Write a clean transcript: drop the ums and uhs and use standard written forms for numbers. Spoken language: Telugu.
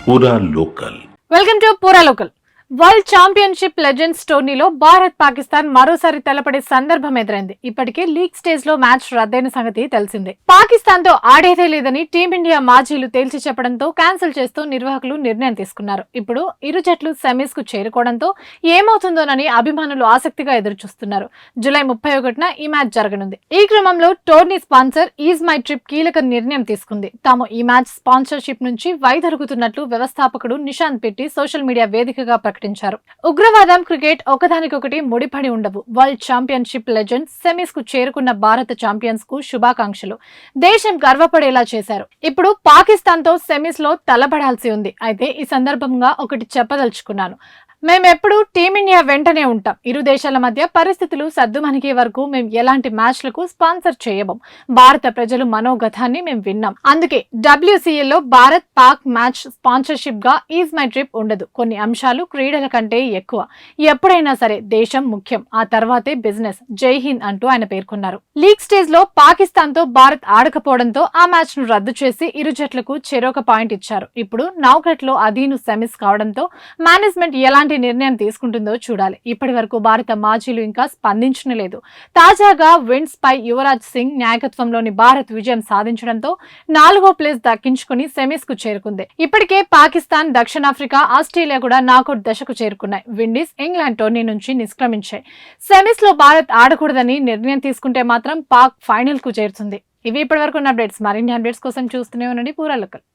పూరా లోకల్. వెల్కమ్ టు పూరా లోకల్. వరల్డ్ ఛాంపియన్షిప్ లెజెండ్స్ టోర్నీలో భారత్ పాకిస్తాన్ మరోసారి తలపడే సందర్భం ఎదురైంది. ఇప్పటికే లీగ్ స్టేజ్ లో మ్యాచ్ రద్దయిన సంగతి తెలిసిందే. పాకిస్తాన్ తో ఆడేదే లేదని టీమిండియా మాజీలు తేల్చి చెప్పడంతో క్యాన్సిల్ చేస్తూ నిర్వాహకులు నిర్ణయం తీసుకున్నారు. ఇప్పుడు ఇరు జట్లు సెమీస్ కు చేరుకోవడంతో ఏమవుతుందోనని అభిమానులు ఆసక్తిగా ఎదురుచూస్తున్నారు. జూలై 31న ఈ మ్యాచ్ జరగనుంది. ఈ క్రమంలో tourney sponsor is my trip కీలక నిర్ణయం తీసుకుంది. తాము ఈ మ్యాచ్ స్పాన్సర్షిప్ నుంచి వైదొలుగుతున్నట్లు వ్యవస్థాపకుడు నిశాంత్ పిట్టి సోషల్ మీడియా వేదికగా ప్రకటించారు. ఉగ్రవాదం, క్రికెట్ ఒకదానికొకటి ముడిపడి ఉండవు. వరల్డ్ ఛాంపియన్షిప్ లెజెండ్స్ సెమీస్ కు చేరుకున్న భారత ఛాంపియన్స్ కు శుభాకాంక్షలు. దేశం గర్వపడేలా చేశారు. ఇప్పుడు పాకిస్తాన్ తో సెమీస్ లో తలపడాల్సి ఉంది. అయితే ఈ సందర్భంగా ఒకటి చెప్పదలుచుకున్నాను. మేమెప్పుడు టీమిండియా వెంటనే ఉంటాం. ఇరు దేశాల మధ్య పరిస్థితులు సద్దుమణిగే వరకు మేము ఎలాంటి మ్యాచ్లకు స్పాన్సర్ చేయబం. భారత ప్రజలు మనోగతాన్ని మేము విన్నాం. అందుకే WCL లో భారత్ పాక్ మ్యాచ్ స్పాన్సర్షిప్ గా ఈజ్ మై ట్రిప్ ఉండదు. కొన్ని అంశాలు క్రీడల కంటే ఎక్కువ. ఎప్పుడైనా సరే దేశం ముఖ్యం, ఆ తర్వాతే బిజినెస్. జై హింద్ అంటూ ఆయన పేర్కొన్నారు. లీగ్ స్టేజ్ లో పాకిస్తాన్ తో భారత్ ఆడకపోవడంతో ఆ మ్యాచ్ ను రద్దు చేసి ఇరు జట్లకు చెరొక పాయింట్ ఇచ్చారు. ఇప్పుడు నౌకట్ లో అదీను సెమీస్ కావడంతో మేనేజ్మెంట్ ఎలాంటి నిర్ణయం తీసుకుంటుందో చూడాలి. ఇప్పటి వరకు భారత మాజీలు ఇంకా స్పందించలేదు. తాజాగా విండ్స్ పై యువరాజ్ సింగ్ నాయకత్వంలోని భారత్ విజయం సాధించడంతో 4వ ప్లేస్ దక్కించుకుని సెమీస్ కు చేరుకుంది. ఇప్పటికే పాకిస్తాన్, దక్షిణాఫ్రికా, ఆస్ట్రేలియా కూడా నాకౌట్ దశకు చేరుకున్నాయి. విండీస్, ఇంగ్లాండ్ టోర్నీ నుంచి నిష్క్రమించాయి. సెమీస్ లో భారత్ ఆడకూడదని నిర్ణయం తీసుకుంటే మాత్రం పాక్ ఫైనల్ కు చేరుతుంది. ఇవి ఇప్పటి వరకు ఉన్న అప్డేట్స్. మరిన్ని అప్డేట్స్ కోసం చూస్తూనే ఉండండి పూరా లోకల్.